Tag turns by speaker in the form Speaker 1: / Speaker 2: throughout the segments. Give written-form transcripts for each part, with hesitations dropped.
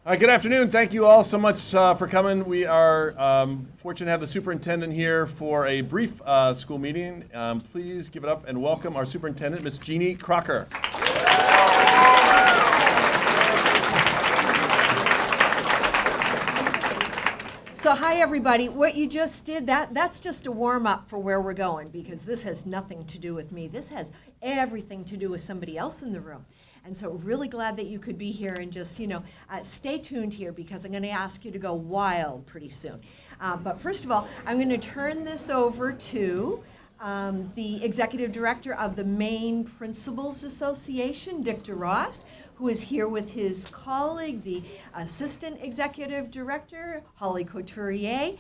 Speaker 1: Good afternoon. Thank you all so much for coming. We are fortunate to have the superintendent here for a brief school meeting. Please give it up and welcome our superintendent, Ms. Jeannie Crocker.
Speaker 2: So hi everybody, what you just did, that's just a warm-up for where we're going, because this has nothing to do with me. This has everything to do with somebody else in the room. And so really glad that you could be here, and just, stay tuned here, because I'm going to ask you to go wild pretty soon. But first of all, I'm going to turn this over to the Executive Director of the Maine Principals Association, Dick DeRost, who is here with his colleague, the Assistant Executive Director, Holly Couturier,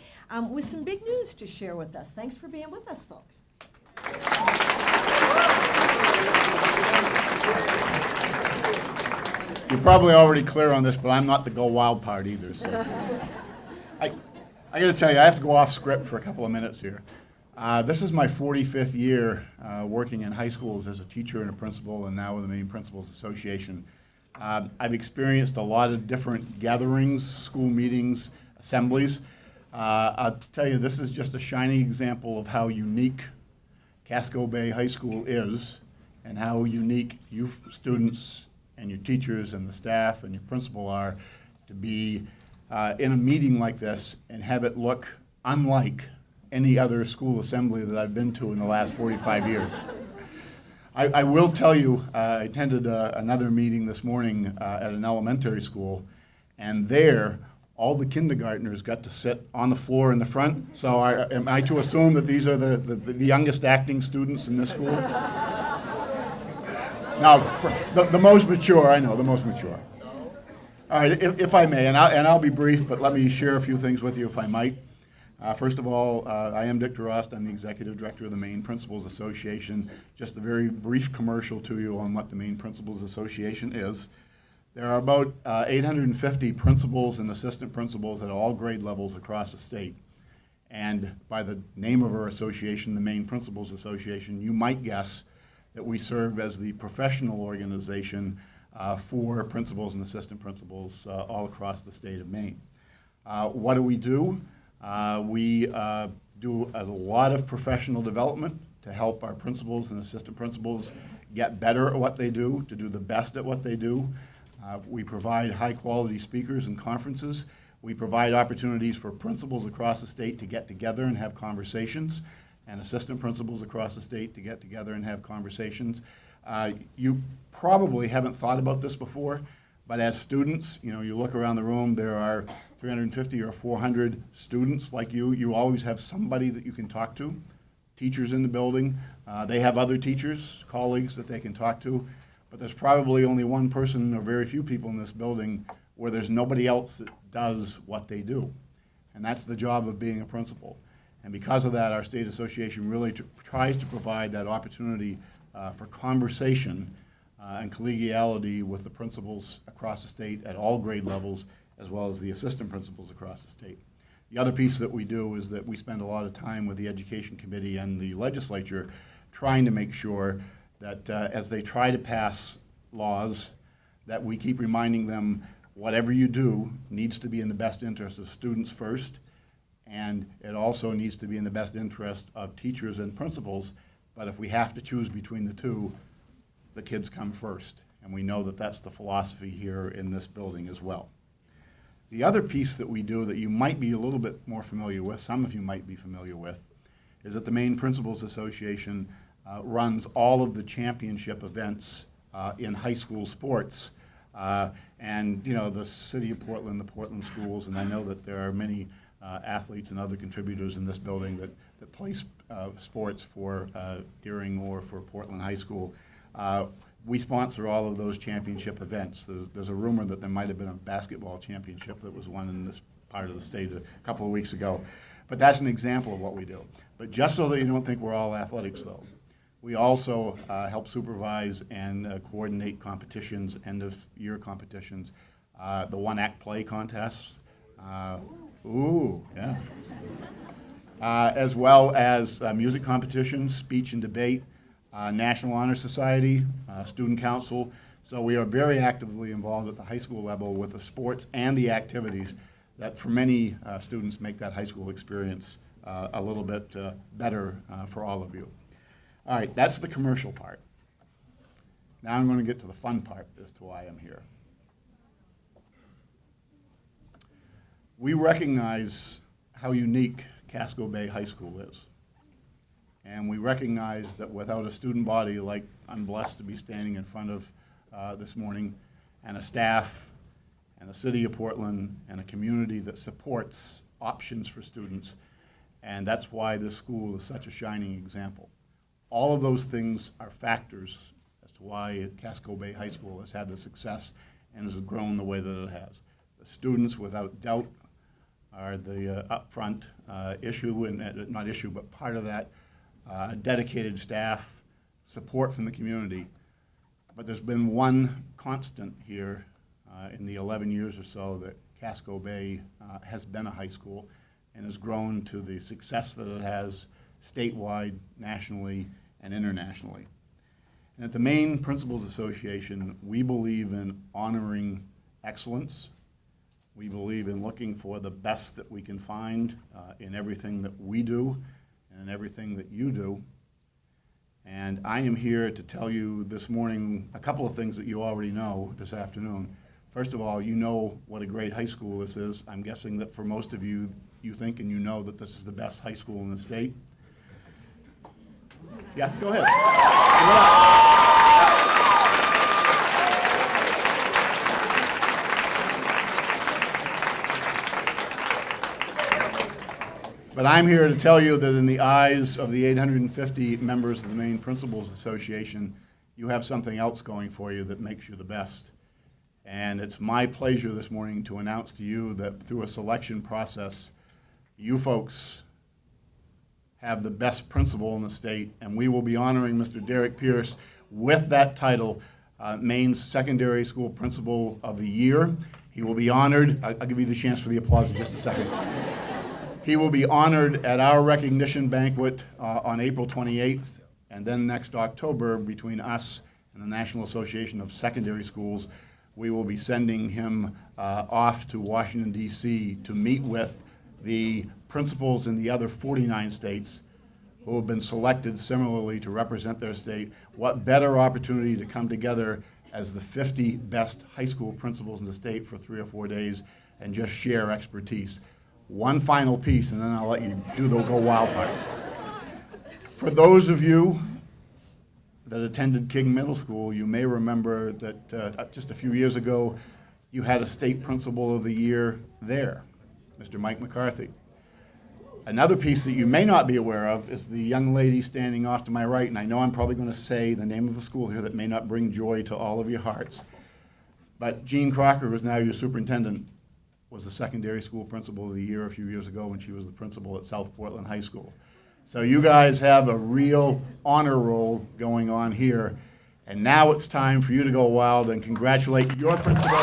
Speaker 2: with some big news to share with us. Thanks for being with us, folks.
Speaker 3: You're probably already clear on this, but I'm not the Go Wild part either. So. I got to tell you, I have to go off script for a couple of minutes here. This is my 45th year working in high schools as a teacher and a principal, and now with the Maine Principals Association. I've experienced a lot of different gatherings, school meetings, assemblies. I'll tell you, this is just a shining example of how unique Casco Bay High School is, and how unique you students and your teachers and the staff and your principal are to be in a meeting like this and have it look unlike any other school assembly that I've been to in the last 45 years. I will tell you, I attended another meeting this morning at an elementary school, and there, all the kindergartners got to sit on the floor in the front. So am I to assume that these are the youngest acting students in this school? No, the most mature, I know, the most mature. All right, if I may, and I'll be brief, but let me share a few things with you if I might. First of all, I am Dick DeRost. I'm the Executive Director of the Maine Principals Association. Just a very brief commercial to you on what the Maine Principals Association is. There are about 850 principals and assistant principals at all grade levels across the state. And by the name of our association, the Maine Principals Association, you might guess that we serve as the professional organization for principals and assistant principals all across the state of Maine. What do? We do a lot of professional development to help our principals and assistant principals get better at what they do, to do the best at what they do. We provide high-quality speakers and conferences. We provide opportunities for principals across the state to get together and have conversations, and assistant principals across the state to get together and have conversations. You probably haven't thought about this before, but as students, you look around the room, there are 350 or 400 students like you. You always have somebody that you can talk to. Teachers in the building, they have other teachers, colleagues that they can talk to, but there's probably only one person or very few people in this building where there's nobody else that does what they do. And that's the job of being a principal. And because of that, our state association really tries to provide that opportunity for conversation and collegiality with the principals across the state at all grade levels, as well as the assistant principals across the state. The other piece that we do is that we spend a lot of time with the Education Committee and the legislature trying to make sure that as they try to pass laws, that we keep reminding them whatever you do needs to be in the best interest of students first, and it also needs to be in the best interest of teachers and principals. But if we have to choose between the two, the kids come first. And we know that that's the philosophy here in this building as well. The other piece that we do that you might be a little bit more familiar with, some of you might be familiar with, is that the Maine Principals Association runs all of the championship events in high school sports. And the city of Portland, the Portland schools, and I know that there are many athletes and other contributors in this building that play sports for Deering or for Portland High School. We sponsor all of those championship events. There's a rumor that there might have been a basketball championship that was won in this part of the state a couple of weeks ago. But that's an example of what we do. But just so that you don't think we're all athletics, though, we also help supervise and coordinate competitions, end-of-year competitions, the one-act play contests. As well as music competitions, speech and debate, National Honor Society, Student Council. So we are very actively involved at the high school level with the sports and the activities that for many students make that high school experience a little bit better for all of you. All right, that's the commercial part. Now I'm going to get to the fun part as to why I'm here. We recognize how unique Casco Bay High School is. And we recognize that without a student body like I'm blessed to be standing in front of this morning, and a staff, and a city of Portland, and a community that supports options for students, and that's why this school is such a shining example. All of those things are factors as to why Casco Bay High School has had the success and has grown the way that it has. The students, without doubt, are the upfront issue, and not issue, but part of that. Dedicated staff, support from the community. But there's been one constant here in the 11 years or so that Casco Bay has been a high school and has grown to the success that it has statewide, nationally, and internationally. And at the Maine Principals Association, we believe in honoring excellence. We believe in looking for the best that we can find in everything that we do and in everything that you do. And I am here to tell you this morning a couple of things that you already know this afternoon. First of all, you know what a great high school this is. I'm guessing that for most of you, you think and you know that this is the best high school in the state. Yeah, go ahead. Give it up. But I'm here to tell you that in the eyes of the 850 members of the Maine Principals Association, you have something else going for you that makes you the best. And it's my pleasure this morning to announce to you that through a selection process, you folks have the best principal in the state, and we will be honoring Mr. Derek Pierce with that title, Maine's Secondary School Principal of the Year. He will be honored. I'll give you the chance for the applause in just a second. He will be honored at our recognition banquet on April 28th, and then next October, between us and the National Association of Secondary Schools, we will be sending him off to Washington, D.C. to meet with the principals in the other 49 states who have been selected similarly to represent their state. What better opportunity to come together as the 50 best high school principals in the state for 3 or 4 days and just share expertise. One final piece, and then I'll let you do the go wild part. For those of you that attended King Middle School, you may remember that just a few years ago, you had a state principal of the year there, Mr. Mike McCarthy. Another piece that you may not be aware of is the young lady standing off to my right, and I know I'm probably going to say the name of the school here that may not bring joy to all of your hearts. But Jean Crocker, who is now your superintendent, was the secondary school principal of the year a few years ago when she was the principal at South Portland High School. So you guys have a real honor roll going on here. And now it's time for you to go wild and congratulate your principal.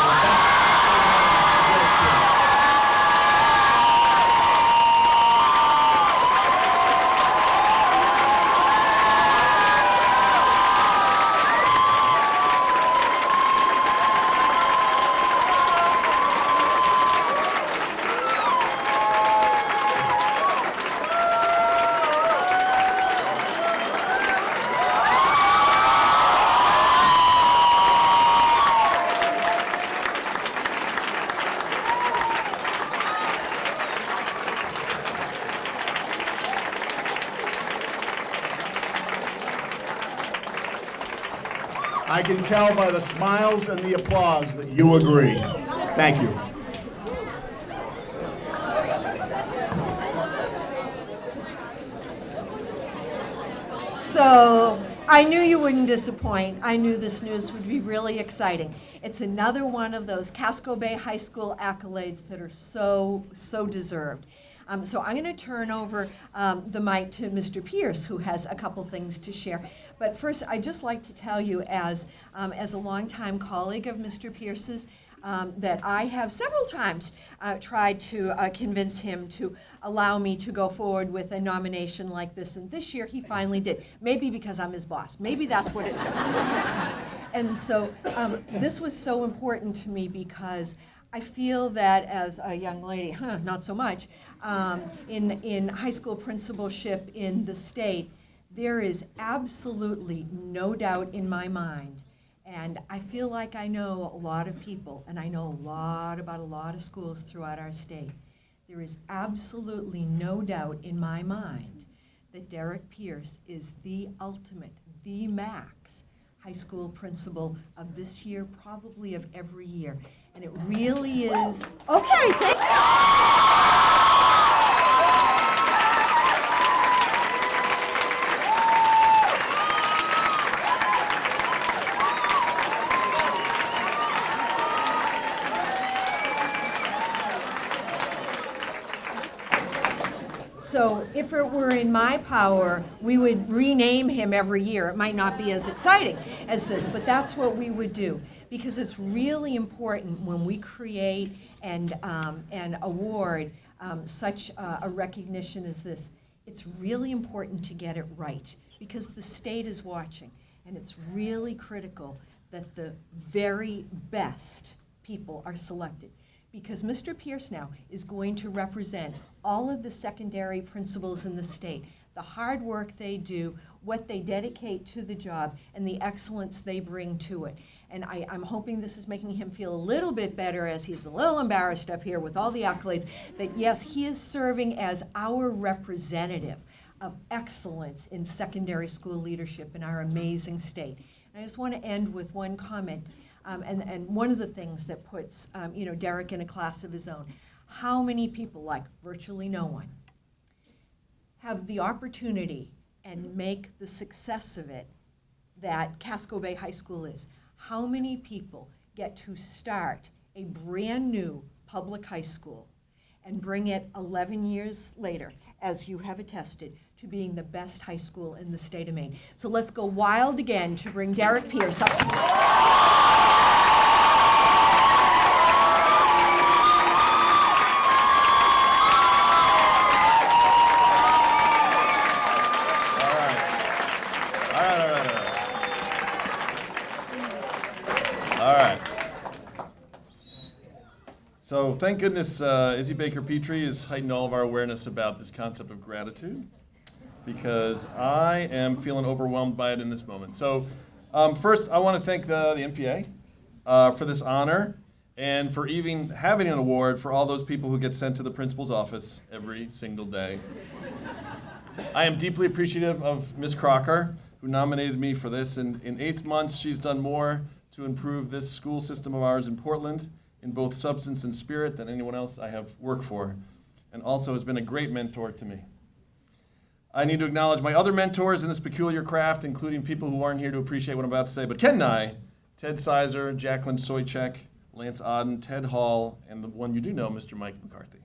Speaker 3: I can tell by the smiles and the applause that you agree. Thank you.
Speaker 2: So I knew you wouldn't disappoint. I knew this news would be really exciting. It's another one of those Casco Bay High School accolades that are so deserved. So I'm going to turn over the mic to Mr. Pierce, who has a couple things to share. But first, I'd just like to tell you, as a longtime colleague of Mr. Pierce's, that I have several times tried to convince him to allow me to go forward with a nomination like this. And this year, he finally did. Maybe because I'm his boss. Maybe that's what it took. And so this was so important to me because I feel that as a young lady, not so much, in high school principalship in the state, there is absolutely no doubt in my mind, and I feel like I know a lot of people, and I know a lot about a lot of schools throughout our state. There is absolutely no doubt in my mind that Derek Pierce is the ultimate, the max high school principal of this year, probably of every year. And it really is, okay, thank you. So if it were in my power, we would rename him every year. It might not be as exciting as this, but that's what we would do. Because it's really important when we create and award such a recognition as this. It's really important to get it right because the state is watching. And it's really critical that the very best people are selected. Because Mr. Pierce now is going to represent all of the secondary principals in the state, the hard work they do, what they dedicate to the job, and the excellence they bring to it. And I'm hoping this is making him feel a little bit better as he's a little embarrassed up here with all the accolades, that yes, he is serving as our representative of excellence in secondary school leadership in our amazing state. And I just want to end with one comment. And one of the things that puts Derek in a class of his own, how many people, like virtually no one, have the opportunity and make the success of it that Casco Bay High School is? How many people get to start a brand new public high school and bring it 11 years later, as you have attested, to being the best high school in the state of Maine? So let's go wild again to bring Derek Pierce up to
Speaker 1: So thank goodness Izzy Baker Petrie has heightened all of our awareness about this concept of gratitude, because I am feeling overwhelmed by it in this moment. So first, I want to thank the MPA for this honor and for even having an award for all those people who get sent to the principal's office every single day. I am deeply appreciative of Ms. Crocker, who nominated me for this. And in 8 months, she's done more to improve this school system of ours in Portland in both substance and spirit than anyone else I have worked for, and also has been a great mentor to me. I need to acknowledge my other mentors in this peculiar craft, including people who aren't here to appreciate what I'm about to say, but Ken Nye, Ted Sizer, Jacqueline Soychek, Lance Odden, Ted Hall, and the one you do know, Mr. Mike McCarthy.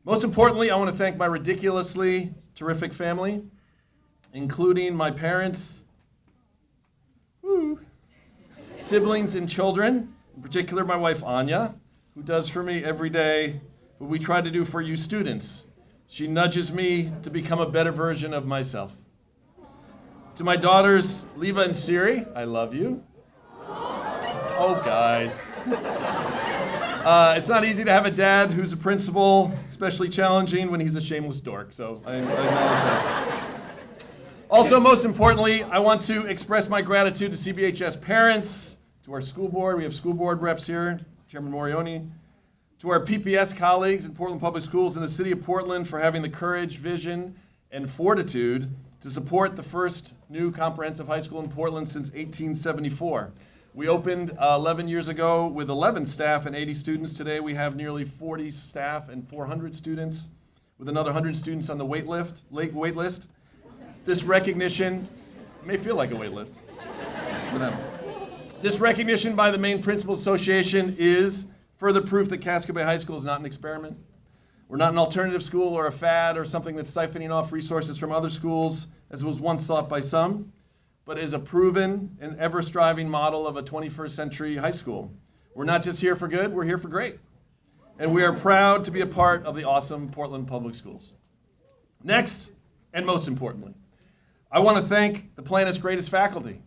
Speaker 1: Most importantly, I want to thank my ridiculously terrific family, including my parents, siblings, and children. In particular, my wife, Anya, who does for me every day what we try to do for you students. She nudges me to become a better version of myself. To my daughters, Leva and Siri, I love you. Oh, guys. It's not easy to have a dad who's a principal, especially challenging when he's a shameless dork, so I acknowledge that. Also, most importantly, I want to express my gratitude to CBHS parents, to our school board. We have school board reps here, Chairman Morioni. To our PPS colleagues in Portland Public Schools and the City of Portland for having the courage, vision, and fortitude to support the first new comprehensive high school in Portland since 1874. We opened 11 years ago with 11 staff and 80 students. Today we have nearly 40 staff and 400 students, with another 100 students on the wait list. This recognition may feel like a wait lift for them. This recognition by the Maine Principal Association is further proof that Casco Bay High School is not an experiment. We're not an alternative school or a fad or something that's siphoning off resources from other schools, as was once thought by some, but is a proven and ever-striving model of a 21st century high school. We're not just here for good, we're here for great. And we are proud to be a part of the awesome Portland Public Schools. Next, and most importantly, I want to thank the planet's greatest faculty,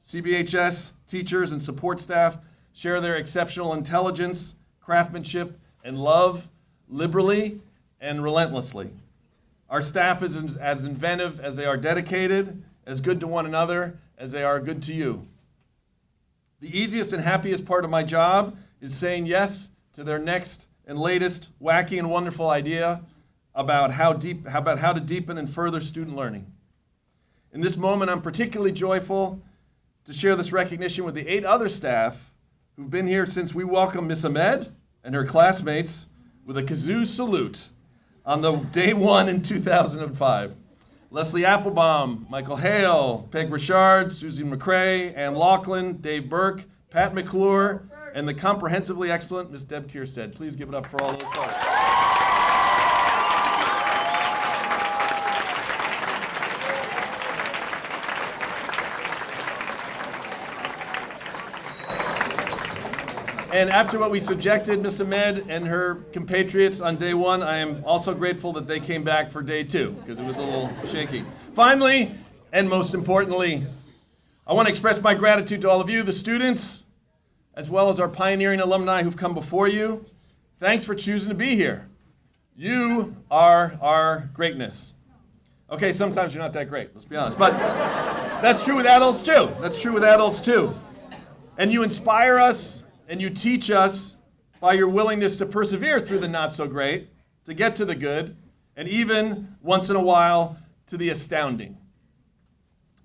Speaker 1: CBHS teachers and support staff share their exceptional intelligence, craftsmanship, and love liberally and relentlessly. Our staff is as inventive as they are dedicated, as good to one another as they are good to you. The easiest and happiest part of my job is saying yes to their next and latest wacky and wonderful idea about how to deepen and further student learning. In this moment, I'm particularly joyful to share this recognition with the 8 other staff who've been here since we welcomed Miss Ahmed and her classmates with a kazoo salute on the day 1 in 2005. Leslie Applebaum, Michael Hale, Peg Richard, Susie McCrae, Ann Laughlin, Dave Burke, Pat McClure, and the comprehensively excellent Miss Deb Kierstead. Please give it up for all those folks. And after what we subjected Miss Ahmed and her compatriots on day 1, I am also grateful that they came back for day 2, because it was a little shaky. Finally, and most importantly, I want to express my gratitude to all of you, the students, as well as our pioneering alumni who've come before you. Thanks for choosing to be here. You are our greatness. Okay, sometimes you're not that great, let's be honest. But that's true with adults too. That's true with adults too. And you inspire us and you teach us by your willingness to persevere through the not so great, to get to the good, and even once in a while to the astounding.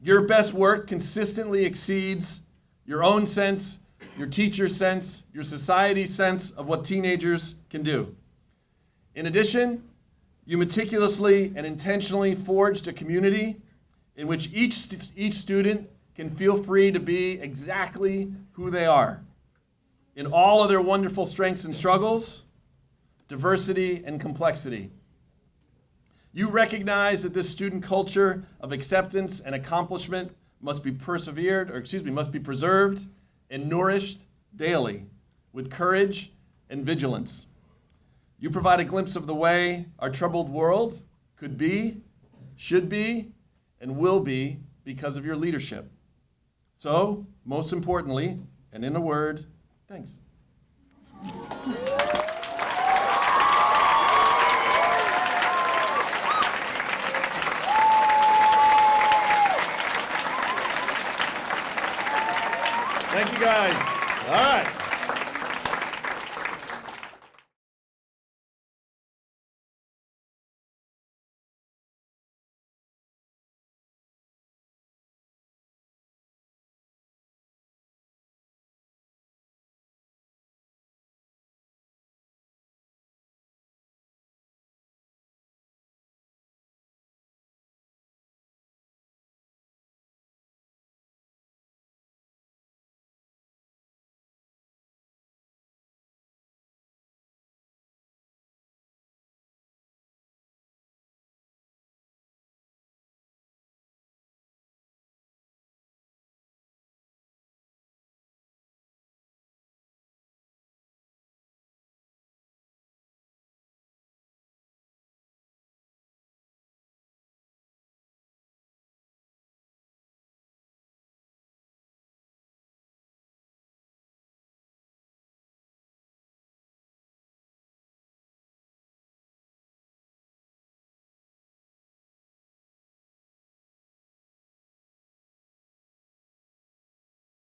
Speaker 1: Your best work consistently exceeds your own sense, your teacher's sense, your society's sense of what teenagers can do. In addition, you meticulously and intentionally forged a community in which each student can feel free to be exactly who they are, in all of their wonderful strengths and struggles, diversity and complexity. You recognize that this student culture of acceptance and accomplishment must be preserved and nourished daily with courage and vigilance. You provide a glimpse of the way our troubled world could be, should be, and will be because of your leadership. So, most importantly, and in a word, thanks.